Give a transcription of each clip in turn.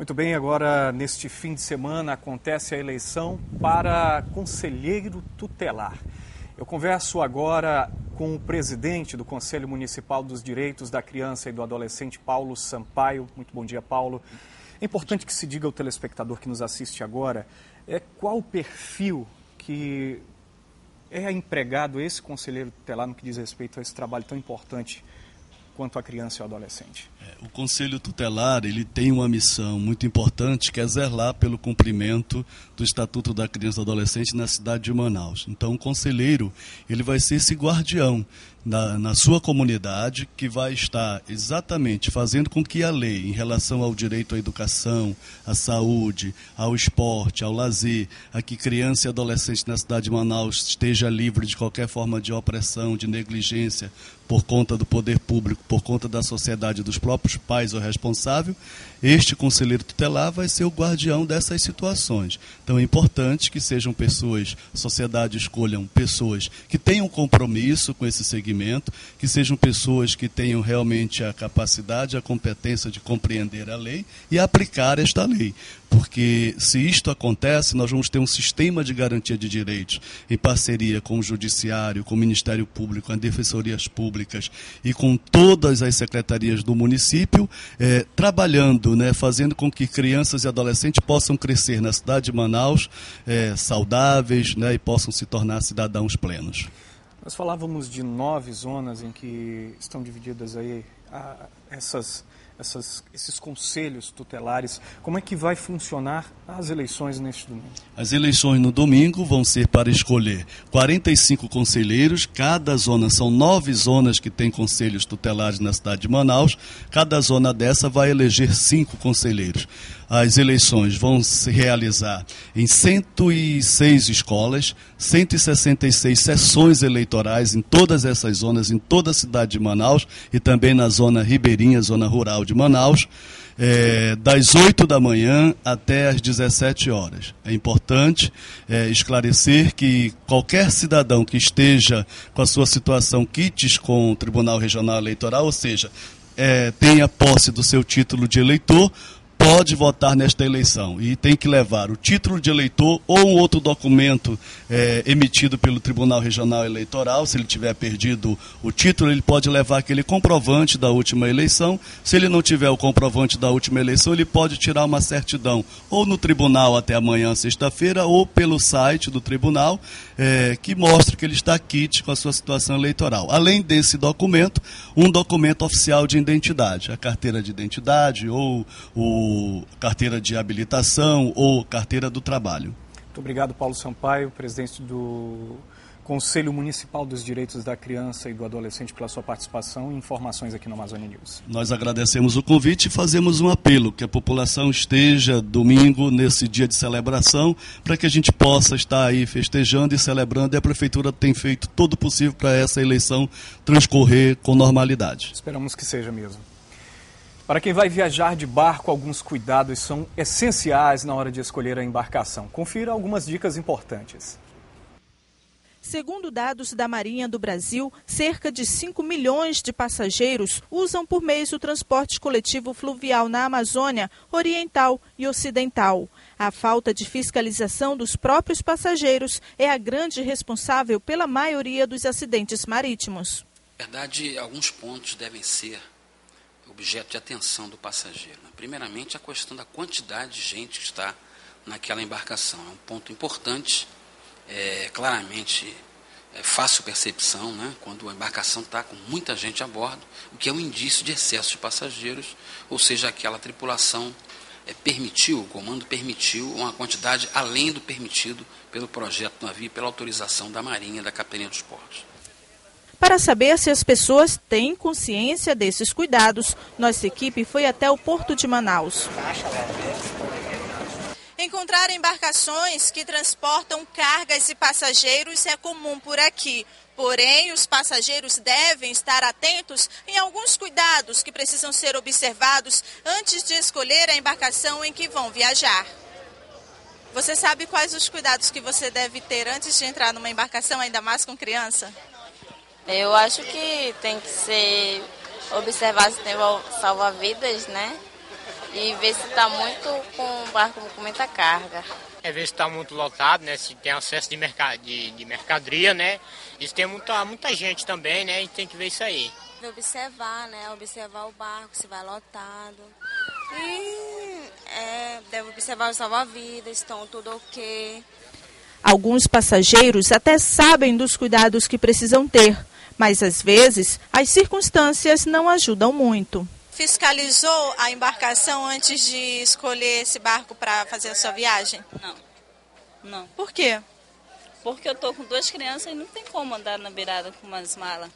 Muito bem, agora neste fim de semana acontece a eleição para conselheiro tutelar. Eu converso agora com o presidente do Conselho Municipal dos Direitos da Criança e do Adolescente, Paulo Sampaio. Muito bom dia, Paulo. É importante que se diga ao telespectador que nos assiste agora qual o perfil que é empregado esse conselheiro tutelar no que diz respeito a esse trabalho tão importante quanto a criança e o adolescente. O Conselho Tutelar ele tem uma missão muito importante, que é zelar pelo cumprimento do Estatuto da Criança e do Adolescente na cidade de Manaus. Então, o conselheiro ele vai ser esse guardião na sua comunidade, que vai estar exatamente fazendo com que a lei, em relação ao direito à educação, à saúde, ao esporte, ao lazer, a que criança e adolescente na cidade de Manaus esteja livre de qualquer forma de opressão, de negligência, por conta do poder público, por conta da sociedade, dos próprios pais ou responsável, este conselheiro tutelar vai ser o guardião dessas situações. Então é importante que sejam pessoas, a sociedade escolham pessoas que tenham compromisso com esse segmento, que sejam pessoas que tenham realmente a capacidade, a competência de compreender a lei e aplicar esta lei. Porque se isto acontece, nós vamos ter um sistema de garantia de direitos em parceria com o Judiciário, com o Ministério Público, com as defensorias públicas e com todas as secretarias do município, trabalhando, fazendo com que crianças e adolescentes possam crescer na cidade de Manaus saudáveis, e possam se tornar cidadãos plenos. Nós falávamos de 9 zonas em que estão divididas aí esses conselhos tutelares. Como é que vai funcionar as eleições neste domingo? As eleições no domingo vão ser para escolher 45 conselheiros. Cada zona, são 9 zonas que têm conselhos tutelares na cidade de Manaus. Cada zona dessa vai eleger 5 conselheiros. As eleições vão se realizar em 106 escolas, 166 sessões eleitorais em todas essas zonas, em toda a cidade de Manaus e também na zona ribeirinha, zona rural de Manaus, das 8 da manhã até as 17 horas. É importante esclarecer que qualquer cidadão que esteja com a sua situação quites com o Tribunal Regional Eleitoral, ou seja, tenha posse do seu título de eleitor, pode votar nesta eleição e tem que levar o título de eleitor ou um outro documento emitido pelo Tribunal Regional Eleitoral. Se ele tiver perdido o título, ele pode levar aquele comprovante da última eleição. Se ele não tiver o comprovante da última eleição, ele pode tirar uma certidão ou no tribunal até amanhã, sexta-feira, ou pelo site do tribunal, que mostra que ele está quite com a sua situação eleitoral. Além desse documento, um documento oficial de identidade, a carteira de identidade ou carteira de habilitação ou carteira do trabalho. Muito obrigado, Paulo Sampaio, presidente do Conselho Municipal dos Direitos da Criança e do Adolescente, pela sua participação e informações aqui no Amazônia News. Nós agradecemos o convite e fazemos um apelo que a população esteja domingo, nesse dia de celebração, para que a gente possa estar aí festejando e celebrando, e a Prefeitura tem feito todo o possível para essa eleição transcorrer com normalidade. Esperamos que seja mesmo. Para quem vai viajar de barco, alguns cuidados são essenciais na hora de escolher a embarcação. Confira algumas dicas importantes. Segundo dados da Marinha do Brasil, cerca de 5 milhões de passageiros usam por mês o transporte coletivo fluvial na Amazônia Oriental e Ocidental. A falta de fiscalização dos próprios passageiros é a grande responsável pela maioria dos acidentes marítimos. Na verdade, alguns pontos devem ser objeto de atenção do passageiro. Primeiramente, a questão da quantidade de gente que está naquela embarcação. É um ponto importante, claramente fácil percepção, quando a embarcação está com muita gente a bordo, o que é um indício de excesso de passageiros, ou seja, aquela tripulação o comando permitiu uma quantidade além do permitido pelo projeto do navio e pela autorização da Marinha e da Capitania dos Portos. Para saber se as pessoas têm consciência desses cuidados, nossa equipe foi até o Porto de Manaus. Encontrar embarcações que transportam cargas e passageiros é comum por aqui. Porém, os passageiros devem estar atentos em alguns cuidados que precisam ser observados antes de escolher a embarcação em que vão viajar. Você sabe quais os cuidados que você deve ter antes de entrar numa embarcação, ainda mais com criança? Eu acho que tem que ser observar se tem salva-vidas, E ver se está muito com o barco com muita carga. É ver se está muito lotado, né? Se tem acesso de mercadoria, né? E se tem muita gente também, né? A gente tem que ver isso aí. Observar, né? Observar o barco, se vai lotado. E deve observar os salva-vidas, estão tudo ok. Alguns passageiros até sabem dos cuidados que precisam ter, mas às vezes as circunstâncias não ajudam muito. Fiscalizou a embarcação antes de escolher esse barco para fazer a sua viagem? Não. Por quê? Porque eu tô com 2 crianças e não tem como andar na beirada com umas malas.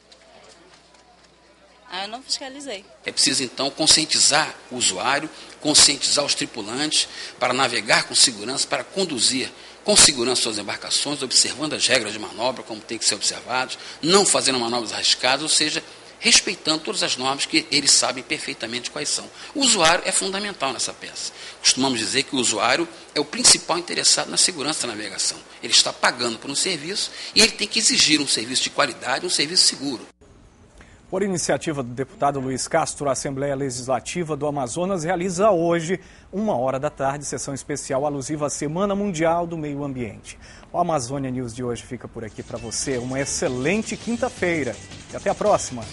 Aí eu não fiscalizei. É preciso, então, conscientizar o usuário, conscientizar os tripulantes para navegar com segurança, para conduzir com segurança suas embarcações, observando as regras de manobra, como tem que ser observados, não fazendo manobras arriscadas, ou seja, respeitando todas as normas que eles sabem perfeitamente quais são. O usuário é fundamental nessa peça. Costumamos dizer que o usuário é o principal interessado na segurança da navegação. Ele está pagando por um serviço e ele tem que exigir um serviço de qualidade, um serviço seguro. Por iniciativa do deputado Luiz Castro, a Assembleia Legislativa do Amazonas realiza hoje, 13h, sessão especial alusiva à Semana Mundial do Meio Ambiente. O Amazônia News de hoje fica por aqui para você. Uma excelente quinta-feira e até a próxima.